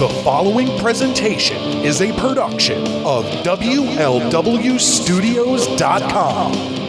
The following presentation is a production of WLWstudios.com.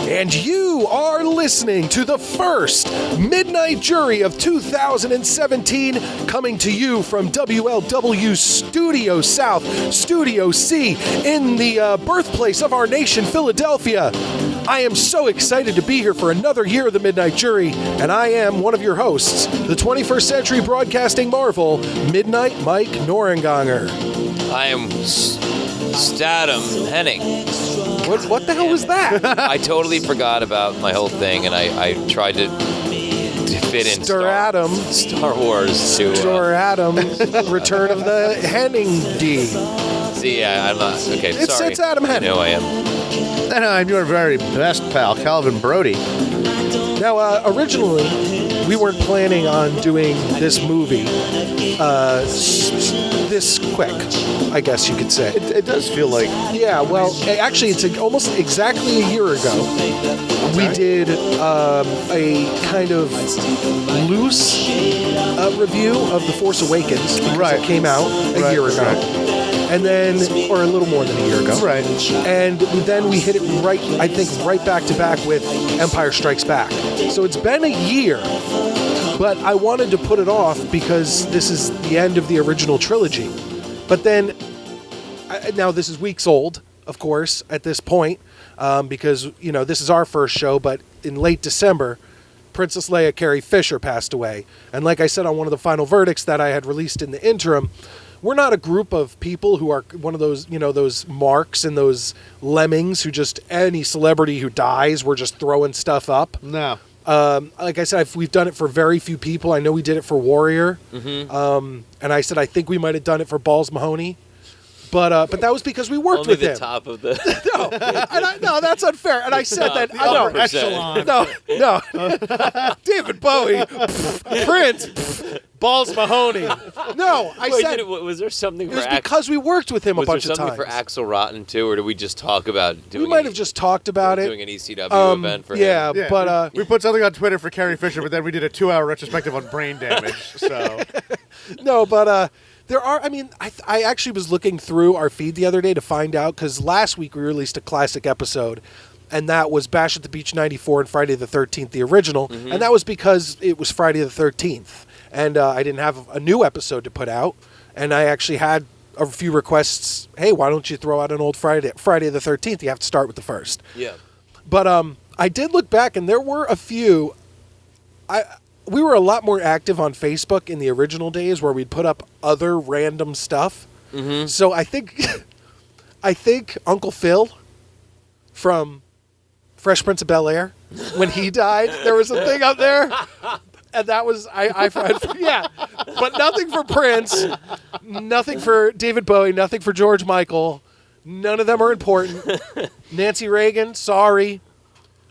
And you are listening to the first Midnight Jury of 2017, coming to you from WLW Studio South, Studio C, in the birthplace of our nation, Philadelphia. I am so excited to be here for another year of the Midnight Jury, and I am one of your hosts, the 21st Century Broadcasting Marvel, Midnight Mike Norenganger. I am Statham Henning. What the hell was that? I totally forgot about my whole thing, and I tried to fit in Star Wars to... Adam, Return of the Henning D. See, yeah, I'm not... Okay, sorry. It's Adam Henning. I know I am. And I'm your very best pal, Calvin Brody. Now, originally, we weren't planning on doing this movie this quick, I guess you could say. It does feel like... Yeah, well, actually, it's almost exactly a year ago. We did a kind of loose review of The Force Awakens because it came out a year ago. Right. And then, or a little more than a year ago. Right. And then we hit it right back to back with Empire Strikes Back. So it's been a year, but I wanted to put it off because this is the end of the original trilogy. But then, now this is weeks old, of course, at this point, because, you know, this is our first show, but in late December, Princess Leia Carrie Fisher passed away. And like I said on one of the final verdicts that I had released in the interim, we're not a group of people who are one of those, you know, those marks and those lemmings who just, any celebrity who dies, we're just throwing stuff up. No. Like I said, we've done it for very few people. I know we did it for Warrior. Mm-hmm. And I said I think we might have done it for Balls Mahoney. But that was because we worked with him. Only the top of the... No, that's unfair. And I said that... upper echelon. No. David Bowie, Prince, Balls Mahoney. No, I said... Was there something it was because we worked with him a bunch of times. Was there something for Axel Rotten, too, or did we just talk about doing... We might have just talked about it. Doing an ECW event for him. Yeah, but... we put something on Twitter for Carrie Fisher, but then we did a 2-hour retrospective on brain damage, so... No, but... There are, I mean, I actually was looking through our feed the other day to find out, because last week we released a classic episode, and that was Bash at the Beach 94 and Friday the 13th, the original, and that was because it was Friday the 13th, and I didn't have a new episode to put out, and I actually had a few requests, hey, why don't you throw out an old Friday the 13th? You have to start with the first. Yeah. But I did look back, and there were a few... We were a lot more active on Facebook in the original days where we'd put up other random stuff. Mm-hmm. So I think Uncle Phil from Fresh Prince of Bel-Air, when he died, there was a thing up there. And that was, yeah. But nothing for Prince, nothing for David Bowie, nothing for George Michael. None of them are important. Nancy Reagan, sorry.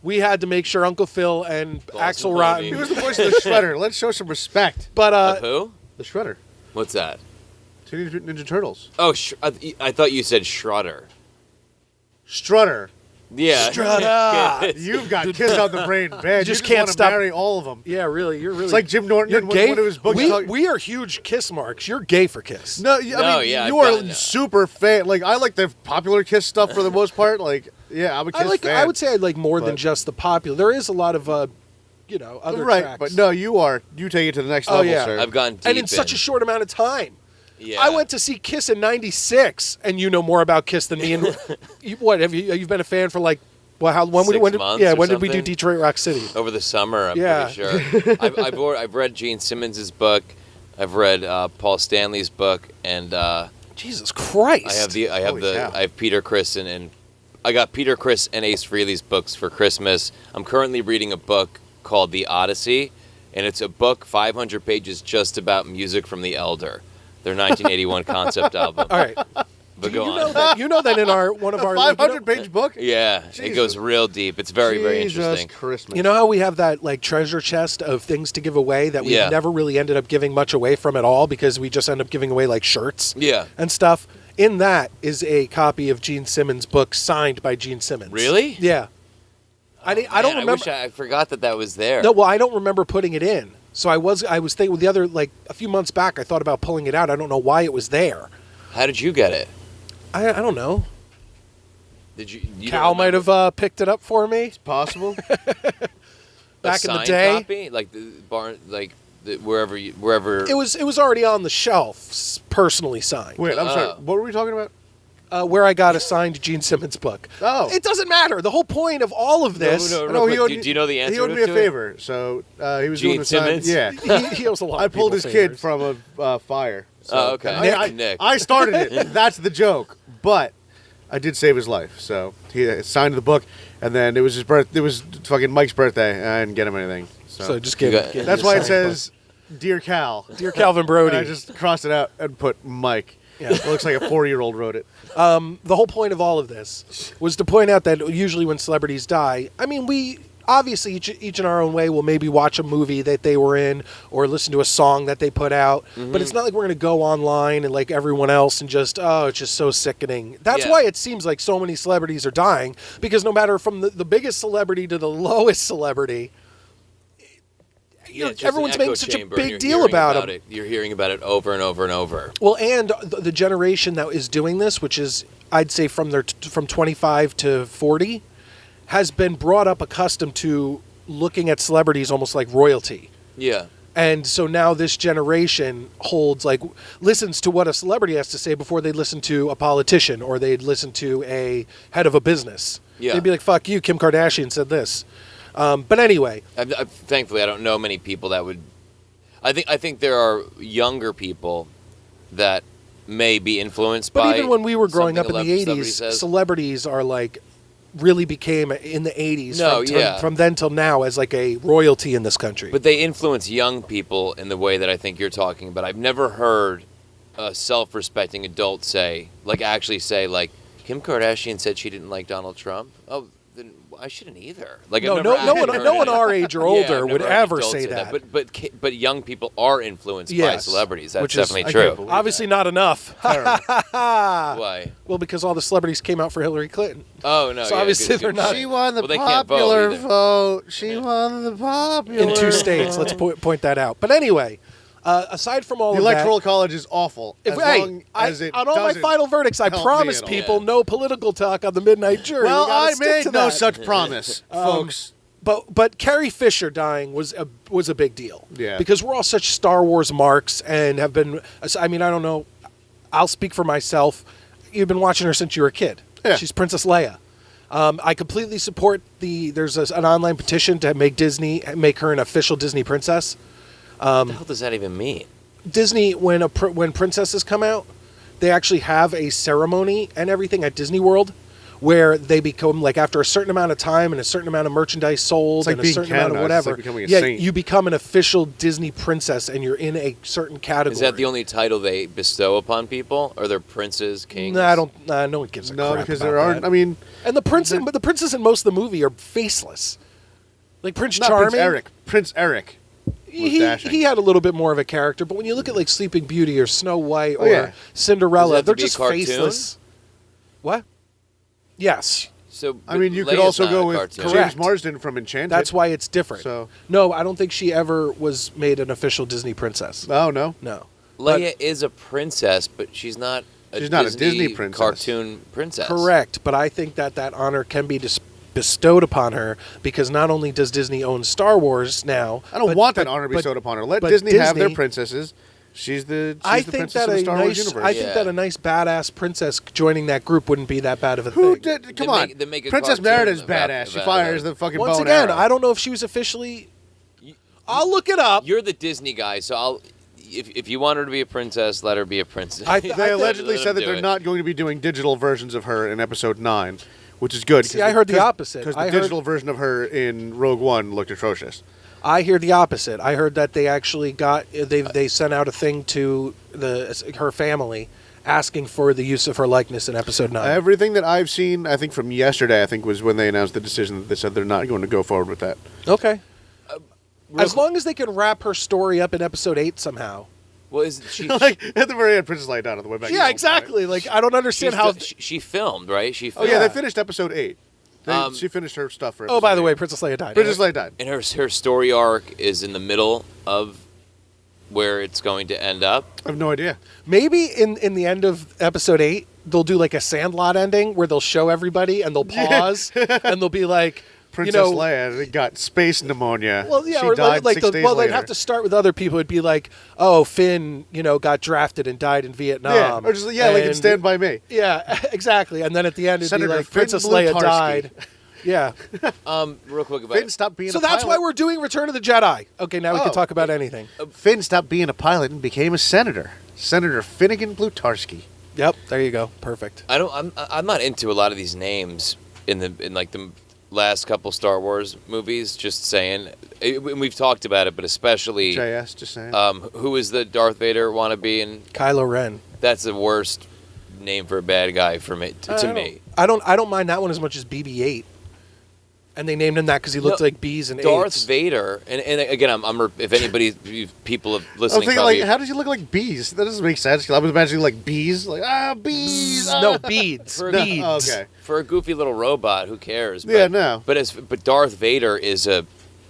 We had to make sure Uncle Phil and Axel Rotten... He was the voice of the Shredder. Let's show some respect. But who? The Shredder. What's that? Teenage Mutant Ninja Turtles. Oh, I thought you said Schroeder. Strutter. Yeah. Strutter. You've got kids on the brain bad. You just can't stop. Marry all of them. Yeah, really. You're really... It's like Jim Norton in one of his books. We are huge Kiss marks. You're gay for Kiss. No, you are super fan. Like, I like the popular Kiss stuff for the most part. Like... Yeah, I'm a Kiss fan. I would say I like more than just the popular. There is a lot of, other tracks. But no, you are. You take it to the next level, sir. I've gone deep and in such a short amount of time. Yeah. I went to see Kiss in '96, and you know more about Kiss than me. And you've been a fan for like, well, when 6 months? Yeah, when did we do Detroit Rock City? Over the summer, I'm pretty sure. I've read Gene Simmons' book. I've read Paul Stanley's book, and Jesus Christ, I have Peter Criss and I got Peter Criss and Ace Frehley's books for Christmas. I'm currently reading a book called The Odyssey, and it's a book, 500 pages, just about music from The Elder, their 1981 concept album. All right. But go you on. know that in one of our 500-page book. Yeah, it Jesus. goes real deep. It's very interesting. Christmas. You know how we have that like treasure chest of things to give away that we Yeah. never really ended up giving much away from at all because we just end up giving away like shirts Yeah. and stuff. In that is a copy of Gene Simmons' book signed by Gene Simmons. Really? Yeah. I don't Man, remember. I forgot that was there. No, well, I don't remember putting it in. So I was thinking with the other like a few months back. I thought about pulling it out. I don't know why it was there. How did you get it? I don't know. Did you? Cal might have picked it up for me Possible. back in the signed day. Copy? Like the barn, like wherever. It was already on the shelf, personally signed. Wait, I'm sorry. What were we talking about? Where I got a signed Gene Simmons book. Oh. It doesn't matter. The whole point of all of this. No, No, real he quick, owed, do you know the answer He owed me to a it? favor, so he was Gene doing the sign. Simmons? Yeah, He owes a lot. I of pulled people his kid favors. from a fire. So Oh, okay. Nick. I started it. That's the joke. But I did save his life. So he signed the book, and then it was his birth. It was fucking Mike's birthday, and I didn't get him anything. So just give. You got- give that's him why a it signed says, "Dear Cal." book. Dear Calvin Brody. And I just crossed it out and put Mike. Yeah. It looks like a 4-year-old wrote it. The whole point of all of this was to point out that usually when celebrities die, I mean, we obviously each in our own way will maybe watch a movie that they were in or listen to a song that they put out, but it's not like we're going to go online and like everyone else and just, oh, it's just so sickening. That's Yeah. why it seems like so many celebrities are dying, because no matter from the biggest celebrity to the lowest celebrity, Yeah, it's just everyone's an making echo such a chamber, and big you're deal hearing about it. You're hearing about it over and over and over. Well, and the generation that is doing this, which is, I'd say, from 25 to 40, has been brought up accustomed to looking at celebrities almost like royalty. Yeah. And so now this generation listens to what a celebrity has to say before they listen to a politician or they'd listen to a head of a business. Yeah. They'd be like, fuck you, Kim Kardashian said this. But anyway, Thankfully, I don't know many people that would. I think there are younger people that may be influenced but by. even when we were growing up something in the a celebrity 80s, says. celebrities are like really became in the 80s No, yeah. from then till now as like a royalty in this country. But they influence young people in the way that I think you're talking about. I've never heard a self-respecting adult actually say, Kim Kardashian said she didn't like Donald Trump. Oh, then I shouldn't either. Like, no I've never actually heard one any- our age or Yeah, older I've would never heard ever adults say that. But young people are influenced by Yes, celebrities. That's which is- definitely I true. can't believe Obviously not enough. Why? Well, because all the celebrities came out for Hillary Clinton. Oh no. So yeah, obviously good- they're good not- point. She won the Well, they can't vote popular either. vote. She won the popular In 2 states. Let's point that out. But anyway, aside from all The of Electoral that, College is awful. if, as hey, long as it on all my doesn't final verdicts, I help me promise at all. people Yeah. no political talk on the Midnight Jury. Well, We gotta I stick made to no that. such promise, folks. But Carrie Fisher dying was a big deal. Yeah. Because we're all such Star Wars marks and have been. I mean, I don't know. I'll speak for myself. You've been watching her since you were a kid. Yeah. She's Princess Leia. I completely support there's an online petition to make her an official Disney princess. What the hell does that even mean? Disney, when princesses come out, they actually have a ceremony and everything at Disney World where they become, like, after a certain amount of time and a certain amount of merchandise sold It's like and a being certain amount of canonized. It's whatever, like becoming a yeah, saint. you become an official Disney princess and you're in a certain category. Is that the only title they bestow upon people? Are there princes, kings? No, no one gives a No, crap because about there aren't. that. I mean, And the princes in most of the movie are faceless. Like Prince not Charming. Prince Eric. Prince Eric. He had a little bit more of a character, but when you look at like Sleeping Beauty or Snow White or yeah. Cinderella, Does it have to they're be a just cartoon? faceless. What? Yes. So, I mean, you Leia's could also not go a with cartoon. Correct. James Marsden from Enchanted. That's why it's different. So- No, I don't think she ever was made an official Disney princess. Oh no. No. Leia is a princess, but she's not a She's not a Disney princess. cartoon princess. Correct, but I think that honor can be bestowed upon her because not only does Disney own Star Wars now, I don't but- want that but- honor but- bestowed upon her. Let but Disney have their Disney- princesses. She's the I the think princess that of the a Star Wars nice, universe. I think Yeah. that a nice badass princess joining that group wouldn't be that bad of a Who thing. did? Come They on, make- they make a Princess cartoon Merida's about- badass. She about fires her. the fucking Once bow and again, arrow. I don't know if she was officially. I'll look it up. You're the Disney guy, so I'll. If you want her to be a princess, let her be a princess. They allegedly said that do they're it. not going to be doing digital versions of her in Episode 9, which is good. See, I heard the opposite. Because I the heard- digital version of her in Rogue One looked atrocious. I hear the opposite. I heard that they actually they sent out a thing to her family, asking for the use of her likeness in Episode 9. Everything that I've seen, I think from yesterday, I think was when they announced the decision that they said they're not going to go forward with that. Okay. As long as they can wrap her story up in Episode 8 somehow. Well, is she? Like at the very end, Princess Leia died on the way back. Yeah, exactly. Like, I don't understand how... she filmed, right? She Oh filmed. yeah, they finished Episode 8. She finished her stuff for. Oh, by the episode way, 8. Princess Leia died. Princess Leia died. And her story arc is in the middle of where it's going to end up. I have no idea. Maybe in the end of Episode 8, they'll do like a Sandlot ending where they'll show everybody and they'll pause and they'll be like, Princess Leia got space pneumonia. Well, yeah, she or died like 6 days they'd later. have to start with other people. It'd be like, oh, Finn, got drafted and died in Vietnam. Yeah, or just like in And- Stand By Me. Yeah, exactly. And then at the end, it'd Senator be like Finn Princess Leia Blutarsky. died. Yeah. Real quick about Finn stopped being So a that's pilot. why we're doing Return of the Jedi. Okay, now we can Oh. talk about anything. Finn stopped being a pilot and became a senator. Senator Finnegan Blutarsky. Yep, there you go. Perfect. I'm not into a lot of these names in the last couple Star Wars movies. Just saying, we've talked about it, but especially JS, just saying. who is the Darth Vader wannabe, and Kylo Ren. that's the worst name for a bad guy for me. To me, I don't mind that one as much as BB-8. And they named him that because he looked No, like B's and Darth A's. Vader, and again, if anybody, people I was listening, thinking, probably, how does he look like bees? That doesn't make sense. I was imagining like bees, bees. No, beads. No, Beads. Oh, okay. for a goofy little robot, who cares? Yeah, no. But Darth Vader is a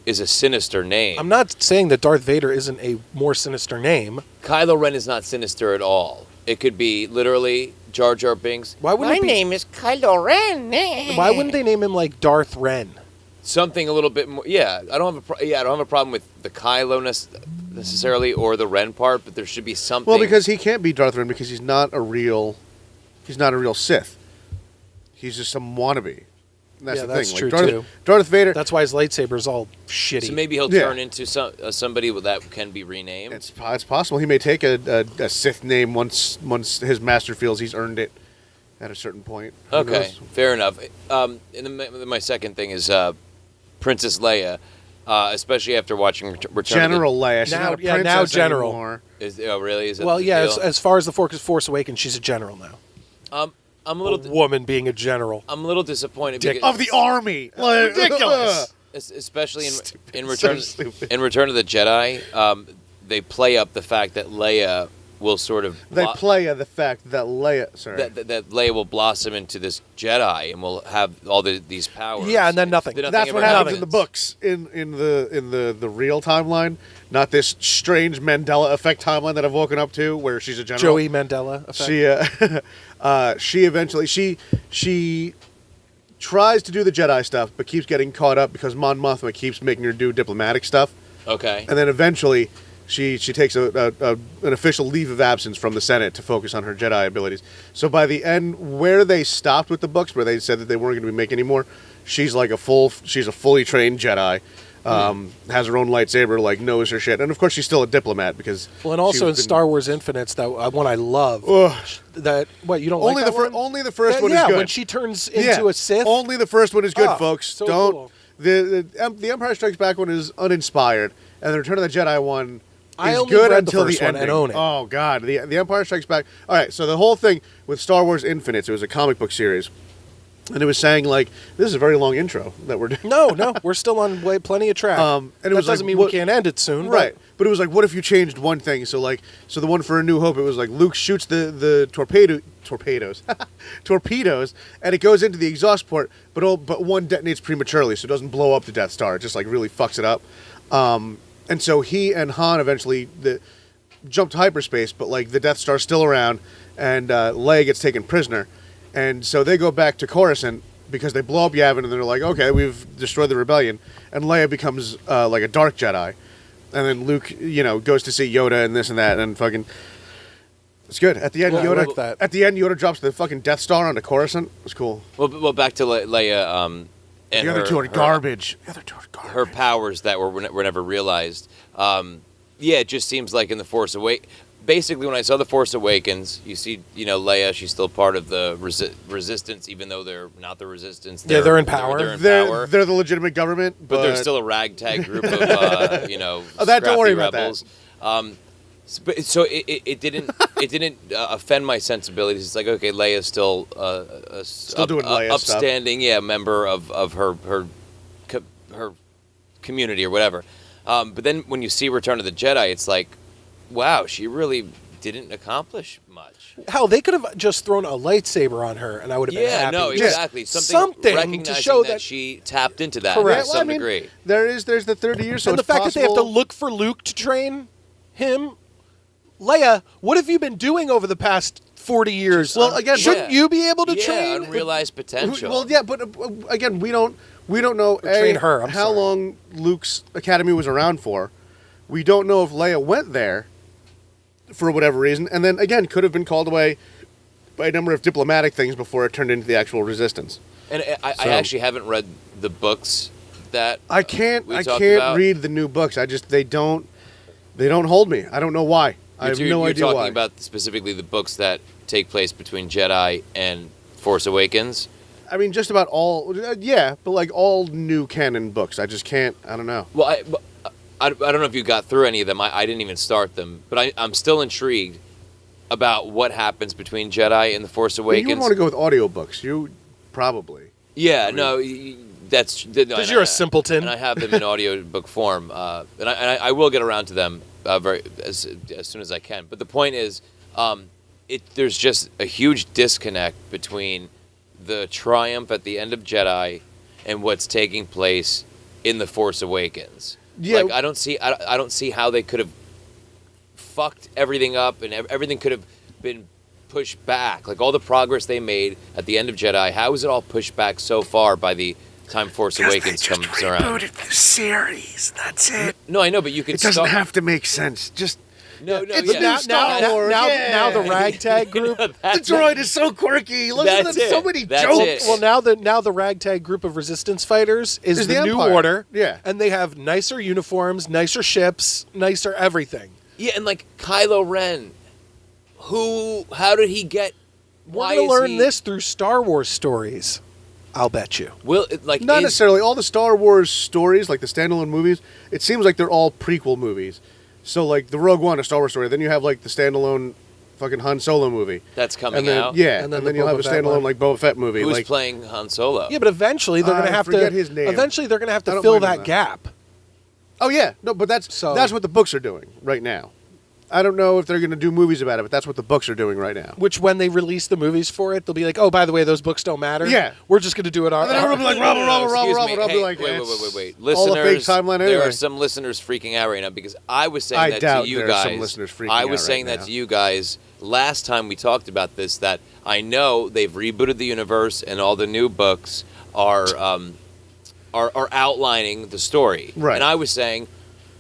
sinister name. I'm not saying that Darth Vader isn't a more sinister name. Kylo Ren is not sinister at all. It could be literally Jar Jar Binks. Why wouldn't it be, is Kylo Ren. Why wouldn't they name him like Darth Ren? Something a little bit more. Yeah, I don't have a problem with the Kylo necessarily or the Ren part, but there should be something. Well, because he can't be Darth Ren because he's not a real Sith. He's just some wannabe. And that's Yeah, the that's thing. true, Darth, too. Darth Vader. That's why his lightsaber's all shitty. So maybe he'll Yeah. turn into somebody that can be renamed. It's possible he may take a Sith name once his master feels he's earned it at a certain point. Who Okay, knows? fair enough. And then my second thing is Princess Leia, especially after watching Return General Leia. She's Now- not a yeah, princess now General. anymore. Really? Is that Well, the yeah, deal? as far as the Force Awakens, she's a general now. I'm a A little woman being a general. I'm a little disappointed Dick- because, Of the army. Like, Ridiculous. especially in So Return stupid. in Return of the Jedi, they play up the fact that Leia will sort of They play the fact that Leia. Sorry. that Leia will blossom into this Jedi and will have all these powers. Yeah, and then nothing. Then That's what ever happens in the books in the real timeline, not this strange Mandela effect timeline that I've woken up to, where she's a general. Joey Mandela effect. She eventually she tries to do the Jedi stuff, but keeps getting caught up because Mon Mothma keeps making her do diplomatic stuff, Okay. and then eventually she takes an official leave of absence from the Senate to focus on her Jedi abilities. So by the end, where they stopped with the books, where they said that they weren't going to be making anymore, she's a fully trained Jedi. Has her own lightsaber, knows her shit, and of course she's still a diplomat because. Well, and also in she's been- Star Wars Infinite's that one I love. Ugh. That what you don't Only like the that one? only the first one yeah, is good. when she turns into a Sith. Only the first one is good, Ah, folks. so Don't cool. the Empire Strikes Back one is uninspired, and the Return of the Jedi one I is only good read the until first the one ending. and own it. Oh God, the Empire Strikes Back. All right, so the whole thing with Star Wars Infinite, it was a comic book series, and it was saying this is a very long intro that we're doing. No, we're still on plenty of track. And it that was doesn't mean what- we can't end it soon, Right, but it was what if you changed one thing? So the one for A New Hope, it was Luke shoots the torpedoes, and it goes into the exhaust port, but one detonates prematurely, so it doesn't blow up the Death Star. It just really fucks it up. And so he and Han eventually jump to hyperspace, but the Death Star's still around, and Leia gets taken prisoner, and so they go back to Coruscant because they blow up Yavin, and they're like, okay, we've destroyed the rebellion, and Leia becomes a dark Jedi. And then Luke, goes to see Yoda and this and that, and fucking, it's good. At the end, Yeah, I Yoda. like that. At the end, Yoda drops the fucking Death Star onto Coruscant. It was cool. Well, back to Leia. And The other two are garbage. Her powers that were never realized. It just seems like in the Force Awakens. Basically, when I saw the Force Awakens, you see, Leia. She's still part of the Resistance, even though they're not the Resistance. Yeah, they're in power. They're in They're power. the legitimate government, But they're still a ragtag group of, Oh, don't scrappy worry about rebels. So it didn't offend my sensibilities. It's like, okay, Leia's still doing Leia stuff. upstanding, member of her community or whatever. But then when you see Return of the Jedi, it's like, wow, she really didn't accomplish much. Hell, they could have just thrown a lightsaber on her, and I would have been happy. Yeah, no, exactly. Something recognizing to show that she tapped into that Correct. to some degree. There's the 30 years, so and the it's fact that they have to possible- look for Luke to train him. Leia, what have you been doing over the past 40 years? Well, again, shouldn't you be able to train? Unrealized potential. Well, yeah, but again, we don't know train her, I'm how sorry. long Luke's academy was around for. We don't know if Leia went there for whatever reason, and then again could have been called away by a number of diplomatic things before it turned into the actual resistance. And I actually haven't read the books that I can't we talked read about. the new books. They don't hold me. I don't know why. I have no idea You're why. talking about specifically the books that take place between Jedi and Force Awakens. I mean, just about all. Yeah, but like all new canon books. I just can't. I don't know. Well, I don't know if you got through any of them. I didn't even start them, but I'm still intrigued about what happens between Jedi and the Force You Awakens. would want to go with audiobooks. You probably. Yeah, that's Because you're a simpleton. And I have them in audiobook form, and I will get around to them as soon as I can. But the point is, there's just a huge disconnect between the triumph at the end of Jedi and what's taking place in the Force Awakens. Yeah. Like I don't see how they could have fucked everything up and everything could have been pushed back. Like all the progress they made at the end of Jedi, how is it all pushed back so far by the time Force Awakens comes around? Rebooted the series. That's it. No, I know, but you can It doesn't start. have to make sense. Just No, It's yeah. new Star Wars, yeah. now the ragtag group. the droid is so quirky. Listen That's to so it. many That's jokes. it. Well, now the ragtag group of resistance fighters is the New Empire. Order. Yeah. And they have nicer uniforms, nicer ships, nicer everything. Yeah, and like Kylo Ren, how did he get? We're Why going to is learn he, this through Star Wars stories. I'll bet you. Not necessarily. All the Star Wars stories, like the standalone movies, it seems like they're all prequel movies. So, like, the Rogue One, a Star Wars story. Then you have, like, the standalone fucking Han Solo movie. That's coming and then, out. Yeah, And and then then, the you'll have a Boba Fett standalone, one. like, Boba Fett movie. Who's like, playing Han Solo? Yeah, but eventually they're going to I have to. forget his name. Eventually they're going to have I to don't fill mind that that. gap. Oh, yeah. No, but that's what the books are doing right now. I don't know if they're going to do movies about it, but that's what the books are doing right now. Which, when they release the movies for it, they'll be like, "Oh, by the way, those books don't matter. Yeah. We're just going to do it our." And then everyone will be like, Excuse Robert. me. I'll be Hey, like, wait. it's all a fake Listeners, timeline there anyway. are some listeners freaking out right now because I was saying I that doubt to you there are guys. some listeners freaking I out was right saying that now. to you guys last time we talked about this. That I know they've rebooted the universe and all the new books are outlining the story. Right. And I was saying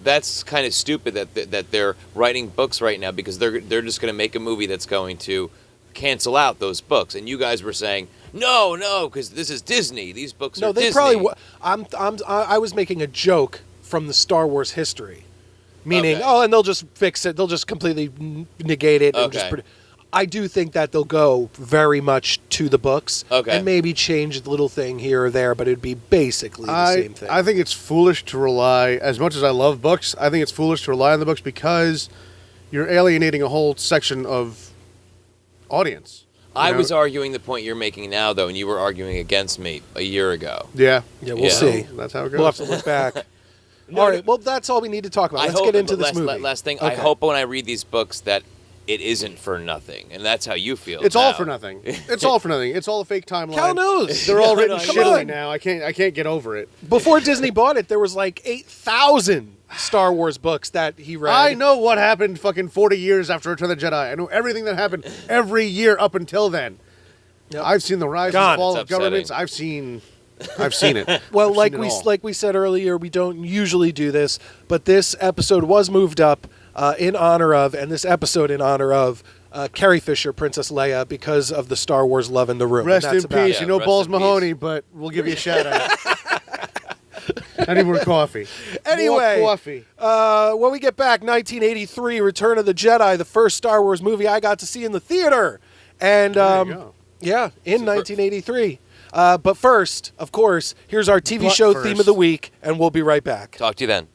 that's kind of stupid that they're writing books right now because they're just going to make a movie that's going to cancel out those books. And you guys were saying no, because this is Disney. These books No, are they Disney. probably. I was making a joke from the Star Wars history, meaning, Okay. and they'll just fix it. They'll just completely negate it. And Okay. just I do think that they'll go very much to the books, Okay. and maybe change a little thing here or there, but it'd be basically the same thing. I think it's foolish to rely, as much as I love books, I think it's foolish to rely on the books because you're alienating a whole section of audience. I You know? was arguing the point you're making now, though, and you were arguing against me a year ago. Yeah. yeah, we'll Yeah. see. That's how it goes. We'll have to look back. All right. Well, that's all we need to talk about. Let's get into this movie. Last thing, I Okay. hope when I read these books that it isn't for nothing, and that's how you feel. It's all now. for nothing. It's all for nothing. It's all a fake timeline. Cal knows. They're all No, written no, come shittily on. now. I can't get over it. Before Disney bought it, there was like 8,000 Star Wars books that he read. I know what happened fucking 40 years after Return of the Jedi. I know everything that happened every year up until then. Yep. I've seen the rise God, and fall it's of governments. upsetting. I've seen it. Well, I've like seen it all. we said earlier, we don't usually do this, but this episode was moved up in honor of Carrie Fisher, Princess Leia, because of the Star Wars love in the room. Rest and that's in about peace. it. You know Rest Balls in peace. Mahoney, but we'll give you a shout out. I need more coffee. Anyway, More coffee. When we get back, 1983, Return of the Jedi, the first Star Wars movie I got to see in the theater, and There you go. yeah, in 1983. But first, of course, here's our TV But show first. theme of the week, and we'll be right back. Talk to you then.